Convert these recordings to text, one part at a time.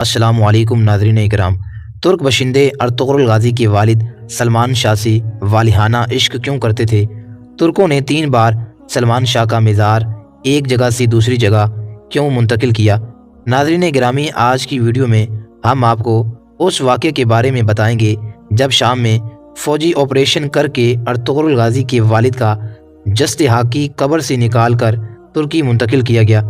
السلام علیکم ناظرین اکرام۔ ترک باشندے ارطغرل غازی کے والد سلمان شاہ سے والہانہ عشق کیوں کرتے تھے؟ ترکوں نے 3 بار سلمان شاہ کا مزار ایک جگہ سے دوسری جگہ کیوں منتقل کیا؟ ناظرین گرامی، آج کی ویڈیو میں ہم آپ کو اس واقعے کے بارے میں بتائیں گے جب شام میں فوجی آپریشن کر کے ارطغرل غازی کے والد کا جسد حاکی قبر سے نکال کر ترکی منتقل کیا گیا۔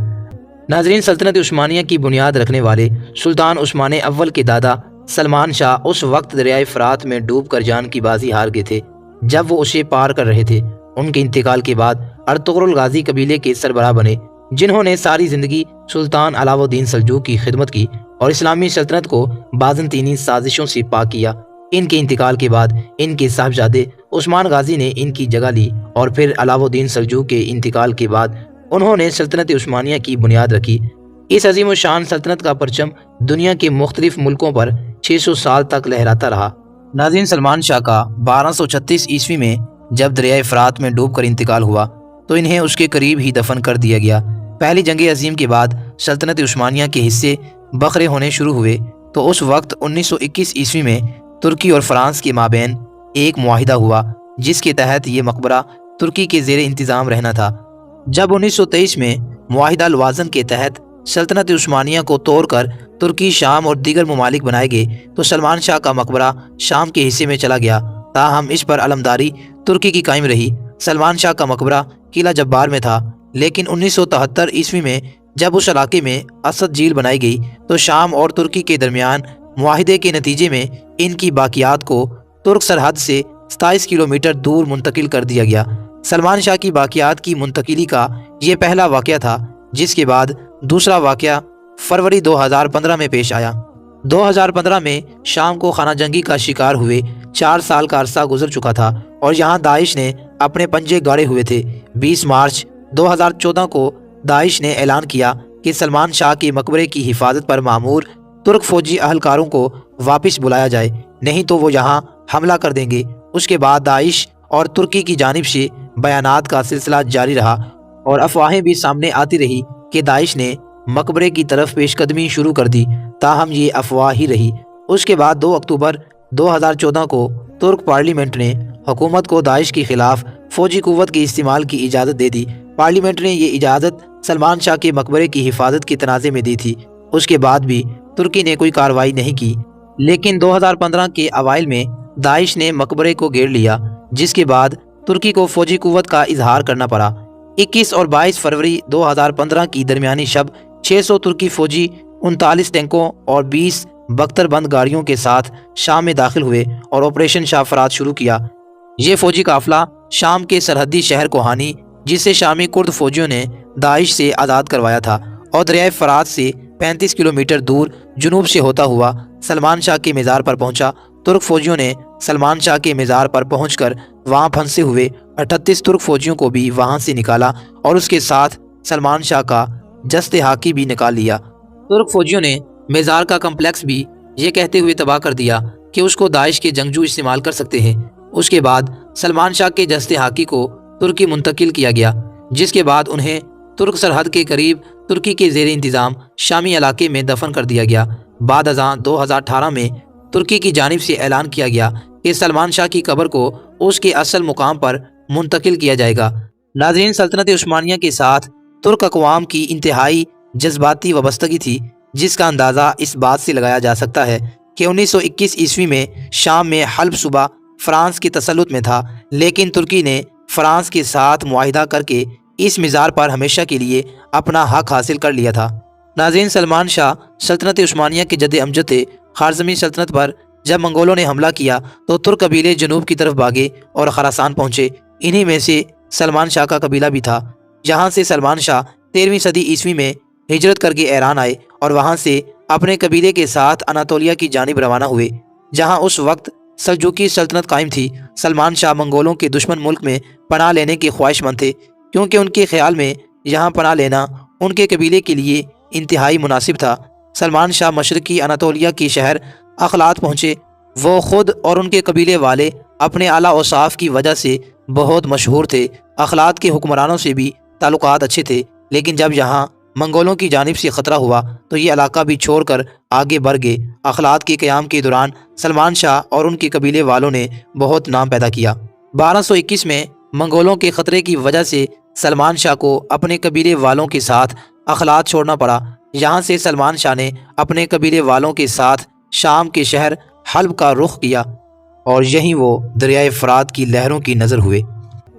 ناظرین، سلطنت عثمانیہ کی بنیاد رکھنے والے سلطان عثمان اول کے دادا سلمان شاہ اس وقت دریائے فرات میں ڈوب کر جان کی بازی ہار گئے تھے جب وہ اسے پار کر رہے تھے۔ ان کے انتقال کے بعد ارطغرل غازی قبیلے کے سربراہ بنے، جنہوں نے ساری زندگی سلطان علاؤ الدین سلجوق کی خدمت کی اور اسلامی سلطنت کو بازنطینی سازشوں سے پاک کیا۔ ان کے انتقال کے بعد ان کے صاحبزادے عثمان غازی نے ان کی جگہ لی اور پھر علاؤ الدین سلجوق کے انتقال کے بعد انہوں نے سلطنت عثمانیہ کی بنیاد رکھی۔ اس عظیم و شان سلطنت کا پرچم دنیا کے مختلف ملکوں پر 600 سال تک لہراتا رہا۔ ناظرین، سلمان شاہ کا 1236 عیسوی میں جب دریائے فرات میں ڈوب کر انتقال ہوا تو انہیں اس کے قریب ہی دفن کر دیا گیا۔ پہلی جنگ عظیم کے بعد سلطنت عثمانیہ کے حصے بکھرے ہونے شروع ہوئے تو اس وقت 1921 عیسوی میں ترکی اور فرانس کے مابین ایک معاہدہ ہوا جس کے تحت یہ مقبرہ ترکی کے زیر انتظام رہنا تھا۔ جب 1923 میں معاہدہ لوازن کے تحت سلطنت عثمانیہ کو توڑ کر ترکی، شام اور دیگر ممالک بنائے گئے تو سلمان شاہ کا مقبرہ شام کے حصے میں چلا گیا، تاہم اس پر علمداری ترکی کی قائم رہی۔ سلمان شاہ کا مقبرہ قلعہ جبار میں تھا، لیکن 1973 عیسوی میں جب اس علاقے میں اسد جھیل بنائی گئی تو شام اور ترکی کے درمیان معاہدے کے نتیجے میں ان کی باقیات کو ترک سرحد سے 27 کلومیٹر دور منتقل کر دیا گیا۔ سلمان شاہ کی باقیات کی منتقلی کا یہ پہلا واقعہ تھا، جس کے بعد دوسرا واقعہ فروری 2015 میں پیش آیا۔ 2015 میں شام کو خانہ جنگی کا شکار ہوئے 4 سال کا عرصہ گزر چکا تھا اور یہاں داعش نے اپنے پنجے گاڑے ہوئے تھے۔ 20 مارچ 2014 کو داعش نے اعلان کیا کہ سلمان شاہ کے مقبرے کی حفاظت پر مامور ترک فوجی اہلکاروں کو واپس بلایا جائے، نہیں تو وہ یہاں حملہ کر دیں گے۔ اس کے بعد داعش اور ترکی کی جانب سے بیانات کا سلسلہ جاری رہا اور افواہیں بھی سامنے آتی رہی کہ داعش نے مقبرے کی طرف پیش قدمی شروع کر دی، تاہم یہ افواہ ہی رہی۔ اس کے بعد 2 اکتوبر 2014 کو ترک پارلیمنٹ نے حکومت کو داعش کے خلاف فوجی قوت کے استعمال کی اجازت دے دی۔ پارلیمنٹ نے یہ اجازت سلمان شاہ کے مقبرے کی حفاظت کے تنازع میں دی تھی۔ اس کے بعد بھی ترکی نے کوئی کارروائی نہیں کی، لیکن 2015 کے اوائل میں داعش نے مقبرے کو گھیر لیا، جس کے بعد ترکی کو فوجی قوت کا اظہار کرنا پڑا۔ 21 اور 22 فروری 2015 کی درمیانی شب 600 ترکی فوجی 39 ٹینکوں اور 20 بختر بند گاڑیوں کے ساتھ شام میں داخل ہوئے اور آپریشن شاہ فرات شروع کیا۔ یہ فوجی قافلہ شام کے سرحدی شہر کوہانی، جسے شامی کرد فوجیوں نے داعش سے آزاد کروایا تھا، اور دریائے فرات سے 35 کلومیٹر دور جنوب سے ہوتا ہوا سلمان شاہ کے مزار پر پہنچا۔ ترک فوجیوں نے سلمان شاہ کے مزار پر پہنچ کر وہاں پھنسے ہوئے 38 ترک فوجیوں کو بھی وہاں سے نکالا اور اس کے ساتھ سلمان شاہ کا جسد حاکی بھی نکال لیا۔ ترک فوجیوں نے مزار کا کمپلیکس بھی یہ کہتے ہوئے تباہ کر دیا کہ اس کو داعش کے جنگجو استعمال کر سکتے ہیں۔ اس کے بعد سلمان شاہ کے جسد حاکی کو ترکی منتقل کیا گیا، جس کے بعد انہیں ترک سرحد کے قریب ترکی کے زیر انتظام شامی علاقے میں دفن کر دیا گیا۔ بعد ازاں 2018 میں ترکی کی جانب سے اعلان کیا گیا کہ سلمان شاہ کی قبر کو اس کے اصل مقام پر منتقل کیا جائے گا۔ ناظرین، سلطنت عثمانیہ کے ساتھ ترک اقوام کی انتہائی جذباتی وابستگی تھی، جس کا اندازہ اس بات سے لگایا جا سکتا ہے کہ 1921 عیسوی میں شام میں حلب صوبہ فرانس کے تسلط میں تھا، لیکن ترکی نے فرانس کے ساتھ معاہدہ کر کے اس مزار پر ہمیشہ کے لیے اپنا حق حاصل کر لیا تھا۔ ناظرین، سلمان شاہ سلطنت عثمانیہ کے جد امجد تھے۔ خارزمی سلطنت پر جب منگولوں نے حملہ کیا تو ترک قبیلے جنوب کی طرف بھاگے اور خراسان پہنچے۔ انہی میں سے سلمان شاہ کا قبیلہ بھی تھا، جہاں سے سلمان شاہ 13ویں صدی عیسوی میں ہجرت کر کے ایران آئے اور وہاں سے اپنے قبیلے کے ساتھ اناطولیہ کی جانب روانہ ہوئے، جہاں اس وقت سلجوقی سلطنت قائم تھی۔ سلمان شاہ منگولوں کے دشمن ملک میں پناہ لینے کے خواہش مند تھے، کیونکہ ان کے خیال میں یہاں پناہ لینا ان کے قبیلے کے لیے انتہائی مناسب تھا۔ سلمان شاہ مشرقی اناطولیہ کے شہر اخلات پہنچے۔ وہ خود اور ان کے قبیلے والے اپنے اعلیٰ اوصاف کی وجہ سے بہت مشہور تھے۔ اخلات کے حکمرانوں سے بھی تعلقات اچھے تھے، لیکن جب یہاں منگولوں کی جانب سے خطرہ ہوا تو یہ علاقہ بھی چھوڑ کر آگے بڑھ گئے۔ اخلاق کے قیام کے دوران سلمان شاہ اور ان کے قبیلے والوں نے بہت نام پیدا کیا۔ 1221 میں منگولوں کے خطرے کی وجہ سے سلمان شاہ کو اپنے قبیلے والوں کے ساتھ اخلاق چھوڑنا پڑا۔ یہاں سے سلمان شاہ نے اپنے قبیلے والوں کے ساتھ شام کے شہر حلب کا رخ کیا اور یہیں وہ دریائے فرات کی لہروں کی نظر ہوئے۔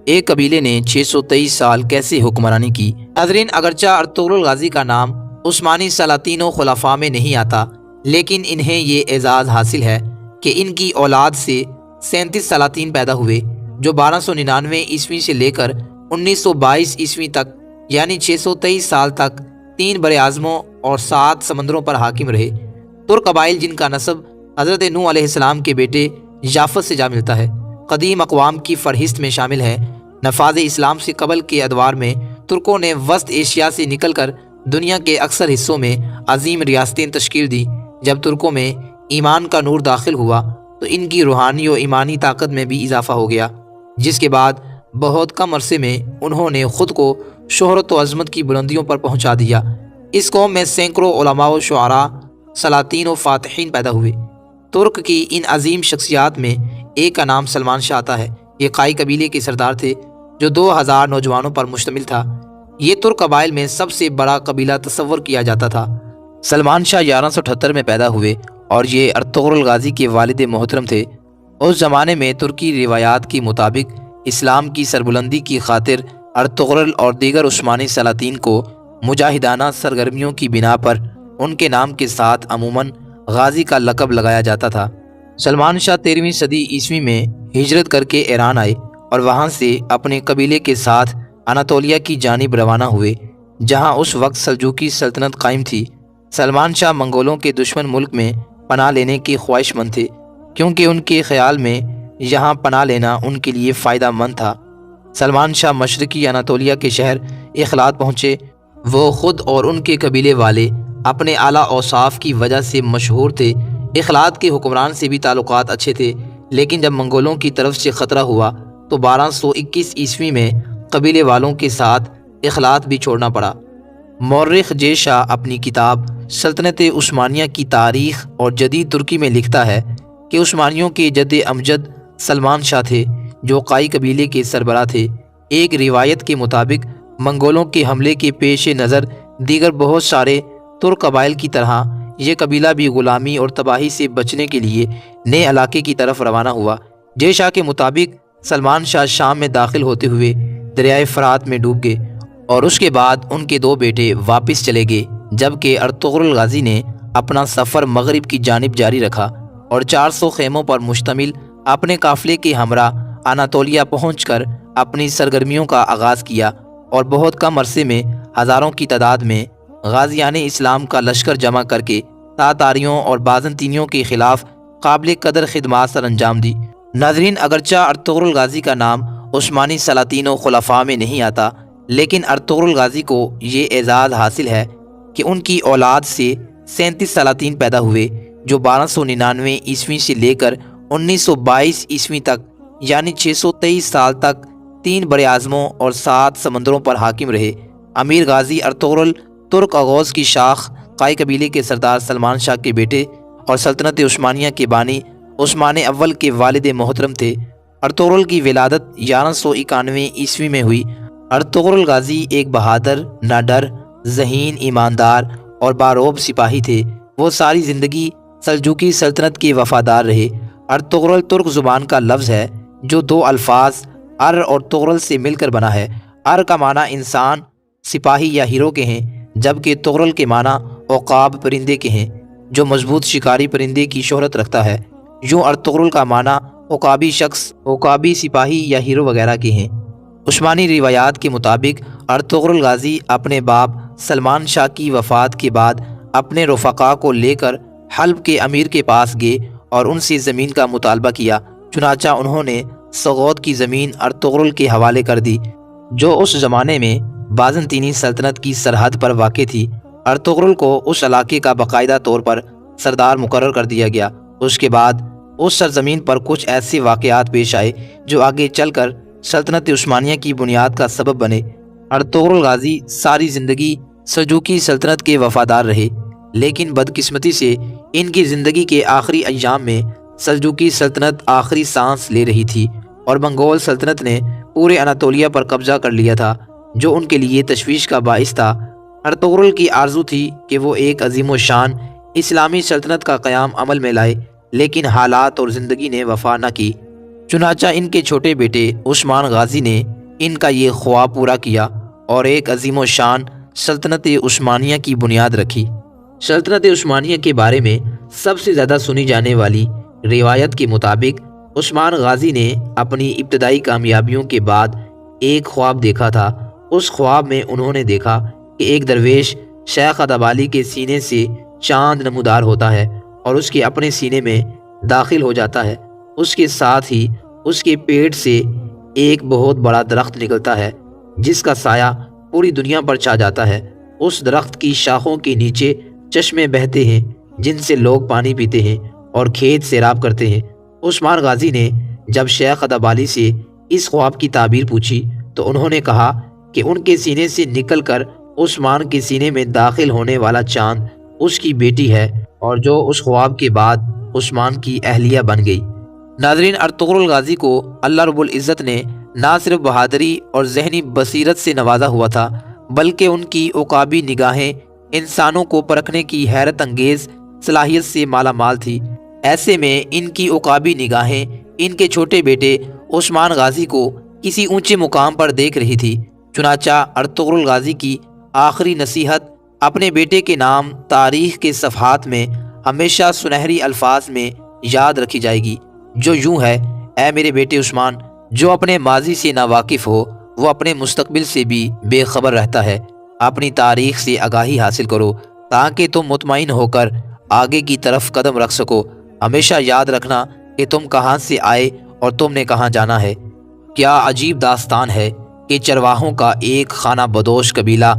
ایک قبیلے نے 623 سال کیسے حکمرانی کی؟ ناظرین، اگرچہ ارطغرل غازی کا نام عثمانی سلاطین و خلفاء میں نہیں آتا، لیکن انہیں یہ اعزاز حاصل ہے کہ ان کی اولاد سے 37 سلاطین پیدا ہوئے جو 1299 عیسوی سے لے کر 1922 عیسوی تک یعنی 623 سال تک 3 بر اعظموں اور 7 سمندروں پر حاکم رہے۔ ترک قبائل جن کا نسب حضرت نوح علیہ السلام کے بیٹے یافت سے جا ملتا ہے، قدیم اقوام کی فہرست میں شامل ہے۔ نفاذ اسلام سے قبل کے ادوار میں ترکوں نے وسط ایشیا سے نکل کر دنیا کے اکثر حصوں میں عظیم ریاستیں تشکیل دی۔ جب ترکوں میں ایمان کا نور داخل ہوا تو ان کی روحانی و ایمانی طاقت میں بھی اضافہ ہو گیا، جس کے بعد بہت کم عرصے میں انہوں نے خود کو شہرت و عظمت کی بلندیوں پر پہنچا دیا۔ اس قوم میں سینکڑوں علماء و شعراء، سلاطین و فاتحین پیدا ہوئے۔ ترک کی ان عظیم شخصیات میں ایک کا نام سلمان شاہ آتا ہے۔ یہ قائی قبیلے کے سردار تھے جو 2000 نوجوانوں پر مشتمل تھا۔ یہ ترک قبائل میں سب سے بڑا قبیلہ تصور کیا جاتا تھا۔ سلمان شاہ 1178 میں پیدا ہوئے اور یہ ارطغرل غازی کے والد محترم تھے۔ اس زمانے میں ترکی روایات کے مطابق اسلام کی سربلندی کی خاطر ارطغرل اور دیگر عثمانی سلاطین کو مجاہدانہ سرگرمیوں کی بنا پر ان کے نام کے ساتھ عموماً غازی کا لقب لگایا جاتا تھا۔ سلمان شاہ 13ویں صدی عیسوی میں ہجرت کر کے ایران آئے اور وہاں سے اپنے قبیلے کے ساتھ اناطولیہ کی جانب روانہ ہوئے، جہاں اس وقت سلجوقی سلطنت قائم تھی۔ سلمان شاہ منگولوں کے دشمن ملک میں پناہ لینے کے خواہش مند تھے، کیونکہ ان کے خیال میں یہاں پناہ لینا ان کے لیے فائدہ مند تھا۔ سلمان شاہ مشرقی اناطولیہ کے شہر اخلات پہنچے۔ وہ خود اور ان کے قبیلے والے اپنے اعلیٰ اوصاف کی وجہ سے مشہور تھے۔ اخلات کے حکمران سے بھی تعلقات اچھے تھے، لیکن جب منگولوں کی طرف سے خطرہ ہوا تو 1221 عیسوی میں قبیلے والوں کے ساتھ اخلات بھی چھوڑنا پڑا۔ مورخ جے شاہ اپنی کتاب سلطنت عثمانیہ کی تاریخ اور جدید ترکی میں لکھتا ہے کہ عثمانیوں کے جد امجد سلمان شاہ تھے جو قائی قبیلے کے سربراہ تھے۔ ایک روایت کے مطابق منگولوں کے حملے کے پیش نظر دیگر بہت سارے ترک قبائل کی طرح یہ قبیلہ بھی غلامی اور تباہی سے بچنے کے لیے نئے علاقے کی طرف روانہ ہوا۔ جے شاہ کے مطابق سلمان شاہ شام میں داخل ہوتے ہوئے دریائے فرات میں ڈوب گئے اور اس کے بعد ان کے 2 بیٹے واپس چلے گئے، جبکہ ارطغرل غازی نے اپنا سفر مغرب کی جانب جاری رکھا اور 400 خیموں پر مشتمل اپنے قافلے کے ہمراہ اناطولیہ پہنچ کر اپنی سرگرمیوں کا آغاز کیا اور بہت کم عرصے میں ہزاروں کی تعداد میں غازیان اسلام کا لشکر جمع کر کے تاتاریوں اور بازنطینیوں کے خلاف قابل قدر خدمات سر انجام دی۔ ناظرین، اگرچہ ارطغرل غازی کا نام عثمانی سلاطین و خلفاء میں نہیں آتا، لیکن ارطغرل غازی کو یہ اعزاز حاصل ہے کہ ان کی اولاد سے 37 سلاطین پیدا ہوئے جو 1299 عیسوی سے لے کر 1922 عیسوی تک یعنی 623 سال تک 3 بر اعظموں اور 7 سمندروں پر حاکم رہے۔ امیر غازی ارطغرل ترک اغوز کی شاخ قائی قبیلے کے سردار سلمان شاہ کے بیٹے اور سلطنت عثمانیہ کے بانی عثمان اول کے والد محترم تھے۔ ارطغرل کی ولادت 1191 عیسوی میں ہوئی۔ ارطغرل غازی ایک بہادر، ناڈر، ذہین، ایماندار اور باروب سپاہی تھے۔ وہ ساری زندگی سلجوقی سلطنت کے وفادار رہے۔ ارطغرل ترک زبان کا لفظ ہے جو 2 الفاظ ار اور طغرل سے مل کر بنا ہے۔ ار کا معنی انسان، سپاہی یا ہیرو کے ہیں، جبکہ طغرل کے معنی عقاب، پرندے کے ہیں جو مضبوط شکاری پرندے کی شہرت رکھتا ہے۔ یوں ارطغرل کا معنی عقابی شخص، عقابی سپاہی یا ہیرو وغیرہ کے ہیں۔ عثمانی روایات کے مطابق ارطغرل غازی اپنے باپ سلمان شاہ کی وفات کے بعد اپنے رفقا کو لے کر حلب کے امیر کے پاس گئے اور ان سے زمین کا مطالبہ کیا۔ چنانچہ انہوں نے سغوت کی زمین ارطغرل کے حوالے کر دی، جو اس زمانے میں بازنطینی سلطنت کی سرحد پر واقع تھی۔ ارطغرل کو اس علاقے کا باقاعدہ طور پر سردار مقرر کر دیا گیا۔ اس کے بعد اس سرزمین پر کچھ ایسے واقعات پیش آئے جو آگے چل کر سلطنت عثمانیہ کی بنیاد کا سبب بنے۔ ارطغرل غازی ساری زندگی سلجوقی سلطنت کے وفادار رہے، لیکن بدقسمتی سے ان کی زندگی کے آخری ایام میں سلجوقی سلطنت آخری سانس لے رہی تھی اور منگول سلطنت نے پورے اناطولیہ پر قبضہ کر لیا تھا، جو ان کے لیے تشویش کا باعث تھا۔ ارطغرل کی آرزو تھی کہ وہ ایک عظیم و شان اسلامی سلطنت کا قیام عمل میں لائے، لیکن حالات اور زندگی نے وفا نہ کی۔ چنانچہ ان کے چھوٹے بیٹے عثمان غازی نے ان کا یہ خواب پورا کیا اور ایک عظیم و شان سلطنت عثمانیہ کی بنیاد رکھی۔ سلطنت عثمانیہ کے بارے میں سب سے زیادہ سنی جانے والی روایت کے مطابق عثمان غازی نے اپنی ابتدائی کامیابیوں کے بعد ایک خواب دیکھا تھا۔ اس خواب میں انہوں نے دیکھا کہ ایک درویش شیخ ادبالی کے سینے سے چاند نمودار ہوتا ہے اور اس کے اپنے سینے میں داخل ہو جاتا ہے۔ اس کے ساتھ ہی اس کے پیٹ سے ایک بہت بڑا درخت نکلتا ہے جس کا سایہ پوری دنیا پر چھا جاتا ہے۔ اس درخت کی شاخوں کے نیچے چشمے بہتے ہیں جن سے لوگ پانی پیتے ہیں اور کھیت سیراب کرتے ہیں۔ عثمان غازی نے جب شیخ ادبالی سے اس خواب کی تعبیر پوچھی تو انہوں نے کہا کہ ان کے سینے سے نکل کر عثمان کے سینے میں داخل ہونے والا چاند اس کی بیٹی ہے، اور جو اس خواب کے بعد عثمان کی اہلیہ بن گئی۔ ناظرین، ارطغرل غازی کو اللہ رب العزت نے نہ صرف بہادری اور ذہنی بصیرت سے نوازا ہوا تھا، بلکہ ان کی عقابی نگاہیں انسانوں کو پرکھنے کی حیرت انگیز صلاحیت سے مالا مال تھی۔ ایسے میں ان کی عقابی نگاہیں ان کے چھوٹے بیٹے عثمان غازی کو کسی اونچے مقام پر دیکھ رہی تھی۔ چنانچہ ارطغرل غازی کی آخری نصیحت اپنے بیٹے کے نام تاریخ کے صفحات میں ہمیشہ سنہری الفاظ میں یاد رکھی جائے گی، جو یوں ہے: اے میرے بیٹے عثمان، جو اپنے ماضی سے ناواقف ہو وہ اپنے مستقبل سے بھی بے خبر رہتا ہے۔ اپنی تاریخ سے آگاہی حاصل کرو تاکہ تم مطمئن ہو کر آگے کی طرف قدم رکھ سکو۔ ہمیشہ یاد رکھنا کہ تم کہاں سے آئے اور تم نے کہاں جانا ہے۔ کیا عجیب داستان ہے کہ چرواہوں کا ایک خانہ بدوش قبیلہ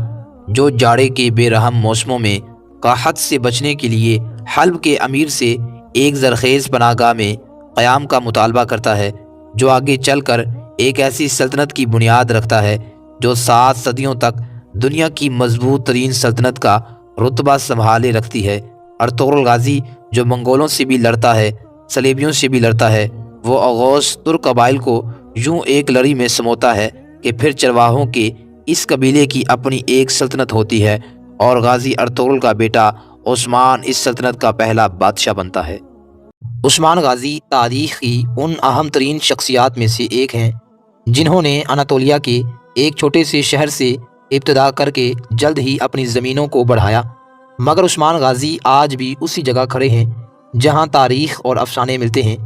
جو جاڑے کے بے رحم موسموں میں قحط سے بچنے کے لیے حلب کے امیر سے ایک زرخیز پناہگاہ میں قیام کا مطالبہ کرتا ہے، جو آگے چل کر ایک ایسی سلطنت کی بنیاد رکھتا ہے جو 7 صدیوں تک دنیا کی مضبوط ترین سلطنت کا رتبہ سنبھالے رکھتی ہے۔ ارطغرل غازی جو منگولوں سے بھی لڑتا ہے، صلیبیوں سے بھی لڑتا ہے، وہ اوغوز ترک قبائل کو یوں ایک لڑی میں سموتا ہے کہ پھر چرواہوں کے اس قبیلے کی اپنی ایک سلطنت ہوتی ہے اور غازی ارطغرل کا بیٹا عثمان اس سلطنت کا پہلا بادشاہ بنتا ہے۔ عثمان غازی تاریخ کی ان اہم ترین شخصیات میں سے ایک ہیں جنہوں نے اناطولیہ کے ایک چھوٹے سے شہر سے ابتدا کر کے جلد ہی اپنی زمینوں کو بڑھایا، مگر عثمان غازی آج بھی اسی جگہ کھڑے ہیں جہاں تاریخ اور افسانے ملتے ہیں۔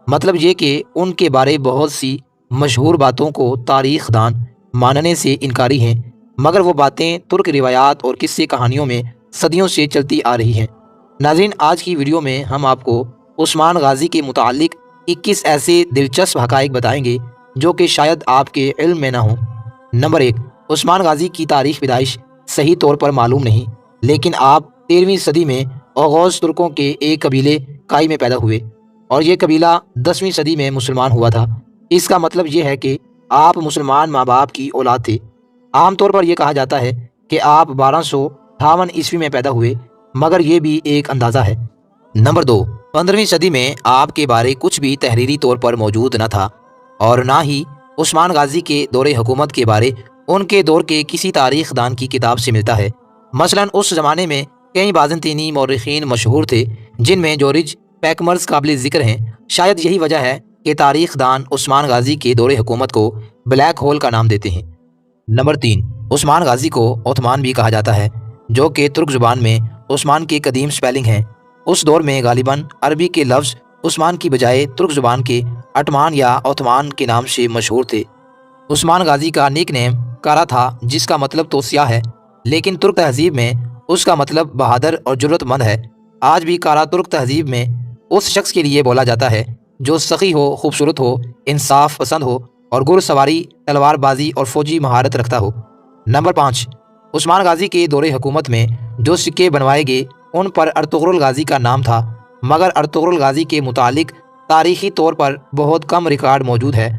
مطلب یہ کہ ان کے بارے بہت سی مشہور باتوں کو تاریخ دان ماننے سے انکاری ہیں، مگر وہ باتیں ترک روایات اور قصے کہانیوں میں صدیوں سے چلتی آ رہی ہیں۔ ناظرین، آج کی ویڈیو میں ہم آپ کو عثمان غازی کے متعلق 21 ایسے دلچسپ حقائق بتائیں گے جو کہ شاید آپ کے علم میں نہ ہوں۔ نمبر 1، عثمان غازی کی تاریخ پیدائش صحیح طور پر معلوم نہیں، لیکن آپ 13ویں صدی میں اوغوز ترکوں کے ایک قبیلے کائی میں پیدا ہوئے اور یہ قبیلہ 10ویں صدی میں مسلمان ہوا تھا۔ اس کا مطلب یہ ہے کہ آپ مسلمان ماں باپ کی اولاد تھے۔ عام طور پر یہ کہا جاتا ہے کہ آپ 1258 عیسوی میں پیدا ہوئے، مگر یہ بھی ایک اندازہ ہے۔ نمبر 2، 15ویں صدی میں آپ کے بارے کچھ بھی تحریری طور پر موجود نہ تھا اور نہ ہی عثمان غازی کے دور حکومت کے بارے ان کے دور کے کسی تاریخ دان کی کتاب سے ملتا ہے۔ مثلاً اس زمانے میں کئی بازنطینی مورخین مشہور تھے جن میں جورج پیکمرز قابل ذکر ہیں۔ شاید یہی وجہ ہے کہ تاریخ دان عثمان غازی کے دور حکومت کو بلیک ہول کا نام دیتے ہیں۔ نمبر 3، عثمان غازی کو عثمان بھی کہا جاتا ہے، جو کہ ترک زبان میں عثمان کے قدیم سپیلنگ ہیں۔ اس دور میں غالباً عربی کے لفظ عثمان کی بجائے ترک زبان کے اٹمان یا عثمان کے نام سے مشہور تھے۔ عثمان غازی کا نک نیم کارا تھا، جس کا مطلب تو سیاہ ہے، لیکن ترک تہذیب میں اس کا مطلب بہادر اور جرأت مند ہے۔ آج بھی کارا ترک تہذیب میں اس شخص کے لیے بولا جاتا ہے جو سخی ہو، خوبصورت ہو، انصاف پسند ہو اور گھڑ سواری، تلوار بازی اور فوجی مہارت رکھتا ہو۔ نمبر 5، عثمان غازی کے دور حکومت میں جو سکے بنوائے گئے ان پر ارطغرل غازی کا نام تھا، مگر ارطغرل غازی کے متعلق تاریخی طور پر بہت کم ریکارڈ موجود ہے۔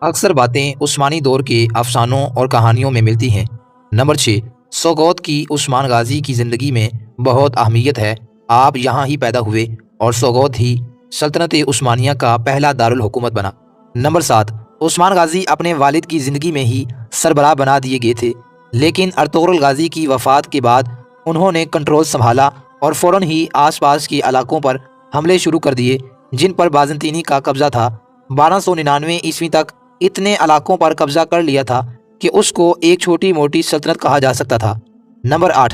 اکثر باتیں عثمانی دور کے افسانوں اور کہانیوں میں ملتی ہیں۔ نمبر 6، سوگوت کی عثمان غازی کی زندگی میں بہت اہمیت ہے۔ آپ یہاں ہی پیدا ہوئے اور سوگوت ہی سلطنت عثمانیہ کا پہلا دارالحکومت بنا۔ نمبر 7، عثمان غازی اپنے والد کی زندگی میں ہی سربراہ بنا دیے گئے تھے، لیکن ارطغرل غازی کی وفات کے بعد انہوں نے کنٹرول سنبھالا اور فوراً ہی آس پاس کے علاقوں پر حملے شروع کر دیے جن پر بازنطینی کا قبضہ تھا۔ 1299 عیسوی تک اتنے علاقوں پر قبضہ کر لیا تھا کہ اس کو ایک چھوٹی موٹی سلطنت کہا جا سکتا تھا۔ نمبر 8،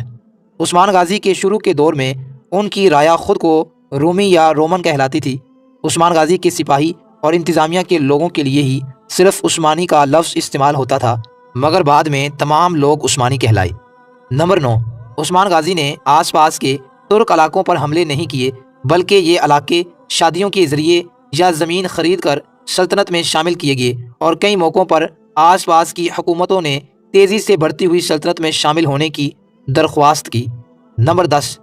عثمان غازی کے شروع کے دور میں ان کی رایا خود کو رومی یا رومن کہلاتی تھی۔ عثمان غازی کے سپاہی اور انتظامیہ کے لوگوں کے لیے ہی صرف عثمانی کا لفظ استعمال ہوتا تھا، مگر بعد میں تمام لوگ عثمانی کہلائے۔ نمبر 9، عثمان غازی نے آس پاس کے ترک علاقوں پر حملے نہیں کیے، بلکہ یہ علاقے شادیوں کے ذریعے یا زمین خرید کر سلطنت میں شامل کیے گئے، اور کئی موقعوں پر آس پاس کی حکومتوں نے تیزی سے بڑھتی ہوئی سلطنت میں شامل ہونے کی درخواست کی۔ نمبر 10،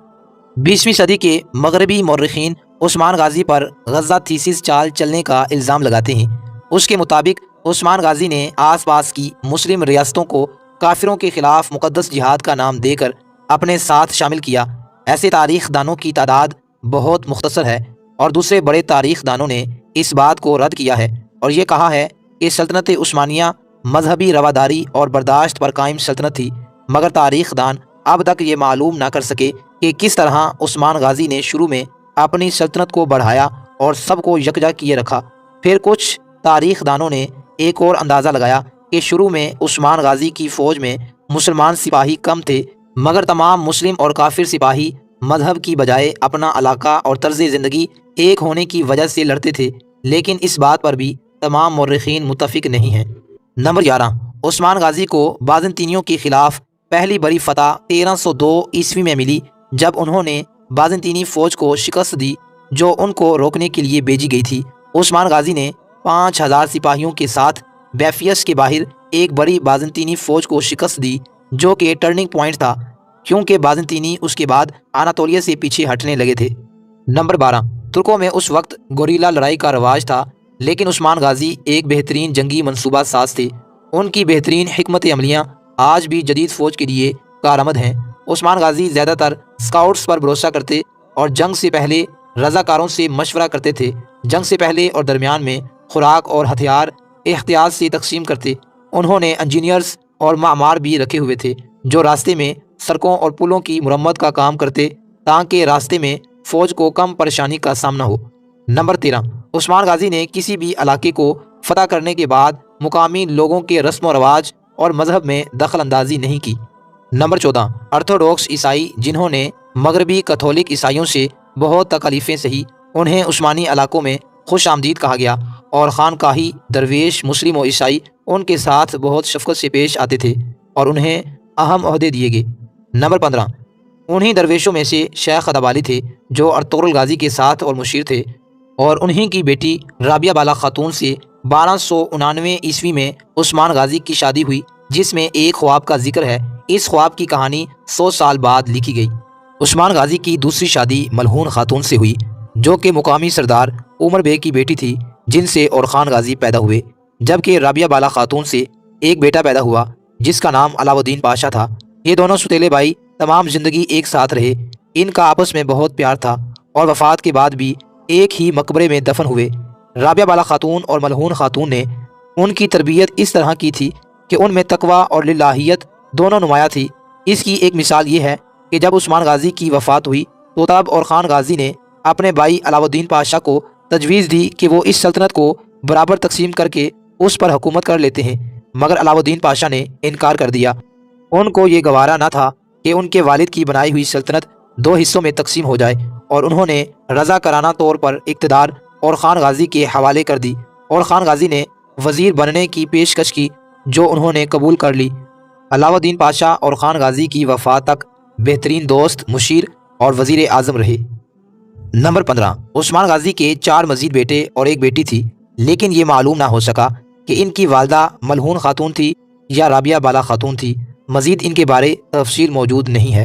20ویں صدی کے مغربی مورخین عثمان غازی پر غزہ تھیسس چال چلنے کا الزام لگاتے ہیں۔ اس کے مطابق عثمان غازی نے آس پاس کی مسلم ریاستوں کو کافروں کے خلاف مقدس جہاد کا نام دے کر اپنے ساتھ شامل کیا۔ ایسے تاریخ دانوں کی تعداد بہت مختصر ہے، اور دوسرے بڑے تاریخ دانوں نے اس بات کو رد کیا ہے اور یہ کہا ہے کہ سلطنت عثمانیہ مذہبی رواداری اور برداشت پر قائم سلطنت تھی، مگر تاریخ دان اب تک یہ معلوم نہ کر سکے کہ کس طرح عثمان غازی نے شروع میں اپنی سلطنت کو بڑھایا اور سب کو یکجا کیے رکھا۔ پھر کچھ تاریخ دانوں نے ایک اور اندازہ لگایا کہ شروع میں عثمان غازی کی فوج میں مسلمان سپاہی کم تھے، مگر تمام مسلم اور کافر سپاہی مذہب کی بجائے اپنا علاقہ اور طرز زندگی ایک ہونے کی وجہ سے لڑتے تھے، لیکن اس بات پر بھی تمام مورخین متفق نہیں ہیں۔ نمبر 11، عثمان غازی کو بازنطینیوں کے خلاف پہلی بڑی فتح 1302 عیسوی میں ملی، جب انہوں نے بازنطینی فوج کو شکست دی جو ان کو روکنے کے لیے بھیجی گئی تھی۔ عثمان غازی نے 5000 سپاہیوں کے ساتھ بیفیس کے باہر ایک بڑی بازنطینی فوج کو شکست دی، جو کہ ٹرننگ پوائنٹ تھا کیونکہ بازنطینی اس کے بعد اناطولیہ سے پیچھے ہٹنے لگے تھے۔ نمبر 12، ترکوں میں اس وقت گوریلا لڑائی کا رواج تھا، لیکن عثمان غازی ایک بہترین جنگی منصوبہ ساز تھے۔ ان کی بہترین حکمت عملیاں آج بھی جدید فوج کے لیے کارآمد ہیں۔ عثمان غازی زیادہ تر اسکاؤٹس پر بھروسہ کرتے اور جنگ سے پہلے رضاکاروں سے مشورہ کرتے تھے۔ جنگ سے پہلے اور درمیان میں خوراک اور ہتھیار احتیاط سے تقسیم کرتے۔ انہوں نے انجینئرز اور معمار بھی رکھے ہوئے تھے جو راستے میں سڑکوں اور پلوں کی مرمت کا کام کرتے تاکہ راستے میں فوج کو کم پریشانی کا سامنا ہو۔ نمبر 13، عثمان غازی نے کسی بھی علاقے کو فتح کرنے کے بعد مقامی لوگوں کے رسم و رواج اور مذہب میں دخل اندازی نہیں کی۔ نمبر 14، ارتھوڈوکس عیسائی جنہوں نے مغربی کیتھولک عیسائیوں سے بہت تکالیفیں سہی، انہیں عثمانی علاقوں میں خوش آمدید کہا گیا، اور خانقاہی درویش مسلم و عیسائی ان کے ساتھ بہت شفقت سے پیش آتے تھے اور انہیں اہم عہدے دیے گئے۔ نمبر 15، انہی درویشوں میں سے شیخ ادابالی تھے جو ارطغرل غازی کے ساتھ اور مشیر تھے، اور انہی کی بیٹی رابعہ بالا خاتون سے 1299 عیسوی میں عثمان غازی کی شادی ہوئی، جس میں ایک خواب کا ذکر ہے۔ اس خواب کی کہانی 100 سال بعد لکھی گئی۔ عثمان غازی کی دوسری شادی ملہون خاتون سے ہوئی جو کہ مقامی سردار عمر بے کی بیٹی تھی، جن سے اورخان غازی پیدا ہوئے، جبکہ رابعہ بالا خاتون سے ایک بیٹا پیدا ہوا جس کا نام علاؤ الدین پاشا تھا۔ یہ دونوں سوتیلے بھائی تمام زندگی ایک ساتھ رہے، ان کا آپس میں بہت پیار تھا اور وفات کے بعد بھی ایک ہی مقبرے میں دفن ہوئے۔ رابعہ بالا خاتون اور ملہون خاتون نے ان کی تربیت اس طرح کی تھی کہ ان میں تقوی اور للہیت دونوں نمایاں تھی۔ اس کی ایک مثال یہ ہے کہ جب عثمان غازی کی وفات ہوئی تو تب اورخان غازی نے اپنے بھائی علاؤ الدین پاشا کو تجویز دی کہ وہ اس سلطنت کو برابر تقسیم کر کے اس پر حکومت کر لیتے ہیں، مگر علاؤ الدین پاشا نے انکار کر دیا۔ ان کو یہ گوارا نہ تھا کہ ان کے والد کی بنائی ہوئی سلطنت 2 حصوں میں تقسیم ہو جائے، اور انہوں نے رضاکارانہ طور پر اقتدار اورخان غازی کے حوالے کر دی۔ اورخان غازی نے وزیر بننے کی پیشکش کی جو انہوں نے قبول کر لی۔ علاؤ الدین پاشا اورخان غازی کی وفات تک بہترین دوست، مشیر اور وزیر اعظم رہے۔ نمبر 15، عثمان غازی کے 4 مزید بیٹے اور ایک بیٹی تھی، لیکن یہ معلوم نہ ہو سکا کہ ان کی والدہ ملہون خاتون تھی یا رابعہ بالا خاتون تھی۔ مزید ان کے بارے تفصیل موجود نہیں ہے۔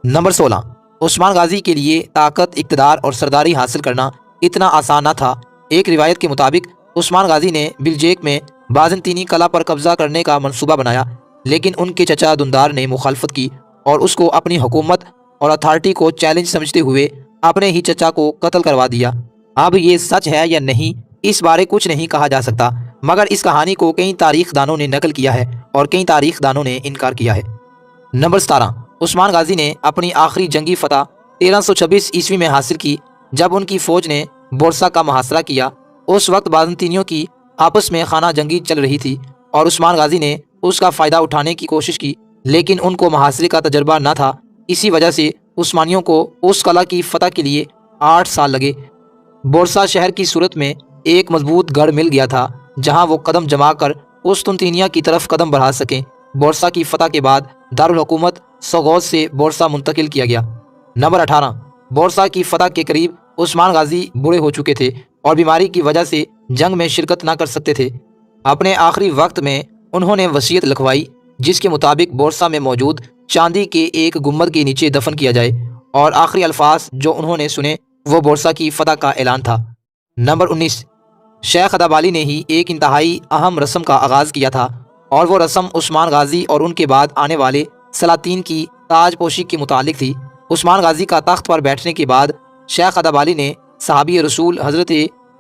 نمبر 16، عثمان غازی کے لیے طاقت، اقتدار اور سرداری حاصل کرنا اتنا آسان نہ تھا۔ ایک روایت کے مطابق عثمان غازی نے بلجیک میں بازنطینی قلعہ پر قبضہ کرنے کا منصوبہ بنایا، لیکن ان کے چچا دندار نے مخالفت کی اور اس کو اپنی حکومت اور اتھارٹی کو چیلنج سمجھتے ہوئے اپنے ہی چچا کو قتل کروا دیا۔ اب یہ سچ ہے یا نہیں اس بارے کچھ نہیں کہا جا سکتا، مگر اس کہانی کو کئی تاریخ دانوں نے نقل کیا ہے اور کئی تاریخ دانوں نے انکار کیا ہے۔ نمبر 17، عثمان غازی نے اپنی آخری جنگی فتح 1326 عیسوی میں حاصل کی جب ان کی فوج نے بورسا کا محاصرہ کیا۔ اس وقت بازنطینیوں کی آپس میں خانہ جنگی چل رہی تھی اور عثمان غازی نے اس کا فائدہ اٹھانے کی کوشش کی، لیکن ان کو محاصرے کا تجربہ نہ تھا۔ اسی وجہ سے عثمانیوں کو اس قلعہ کی فتح کے لیے 8 سال لگے۔ بورسا شہر کی صورت میں ایک مضبوط گڑھ مل گیا تھا جہاں وہ قدم جما کر قسطنطنیہ کی طرف قدم بڑھا سکیں۔ بورسا کی فتح کے بعد دارالحکومت سوغوت سے بورسا منتقل کیا گیا۔ نمبر 18، بورسا کی فتح کے قریب عثمان غازی بوڑھے ہو چکے تھے اور بیماری کی وجہ سے جنگ میں شرکت نہ کر سکتے تھے۔ اپنے آخری وقت میں انہوں نے وصیت لکھوائی جس کے مطابق بورسا میں موجود چاندی کے ایک گنبد کے نیچے دفن کیا جائے، اور آخری الفاظ جو انہوں نے سنے وہ بورسا کی فتح کا اعلان تھا۔ نمبر 19، شیخ ادابالی نے ہی ایک انتہائی اہم رسم کا آغاز کیا تھا، اور وہ رسم عثمان غازی اور ان کے بعد آنے والے سلاطین کی تاج پوشی کے متعلق تھی۔ عثمان غازی کا تخت پر بیٹھنے کے بعد شیخ ادابالی نے صحابی رسول حضرت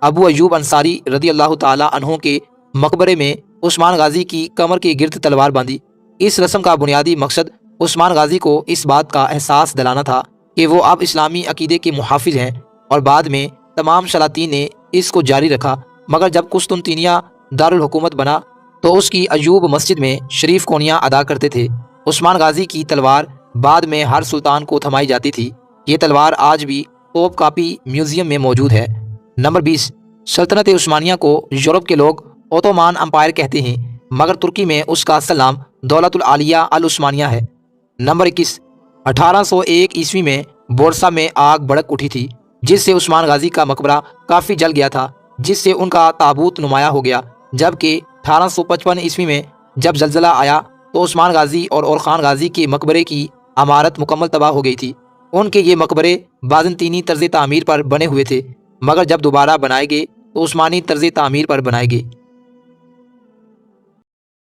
ابو ایوب انصاری رضی اللہ تعالی عنہ کے مقبرے میں عثمان غازی کی کمر کے گرد تلوار باندھی۔ اس رسم کا بنیادی مقصد عثمان غازی کو اس بات کا احساس دلانا تھا کہ وہ اب اسلامی عقیدے کے محافظ ہیں، اور بعد میں تمام سلاطین نے اس کو جاری رکھا، مگر جب قسطنطنیہ دارالحکومت بنا تو اس کی ایوب مسجد میں شریف کونیاں ادا کرتے تھے۔ عثمان غازی کی تلوار بعد میں ہر سلطان کو تھمائی جاتی تھی۔ یہ تلوار آج بھی توپ کاپی میوزیم میں موجود ہے۔ نمبر 20، سلطنت عثمانیہ کو یورپ کے لوگ اوتومان امپائر کہتے ہیں، مگر ترکی میں اس کا اصل نام دولت العالیہ العثمانیہ ہے۔ نمبر 21، 1801 عیسوی میں بورسا میں آگ بھڑک اٹھی تھی جس سے عثمان غازی کا مقبرہ کافی جل گیا تھا، جس سے ان کا تابوت نمایاں ہو گیا، جبکہ 1855 عیسوی میں جب زلزلہ آیا تو عثمان غازی اور اورخان غازی کے مقبرے کی عمارت مکمل تباہ ہو گئی تھی۔ ان کے یہ مقبرے بازنطینی طرز تعمیر پر بنے ہوئے تھے، مگر جب دوبارہ بنائے گئے تو عثمانی طرز تعمیر پر بنائے گئے۔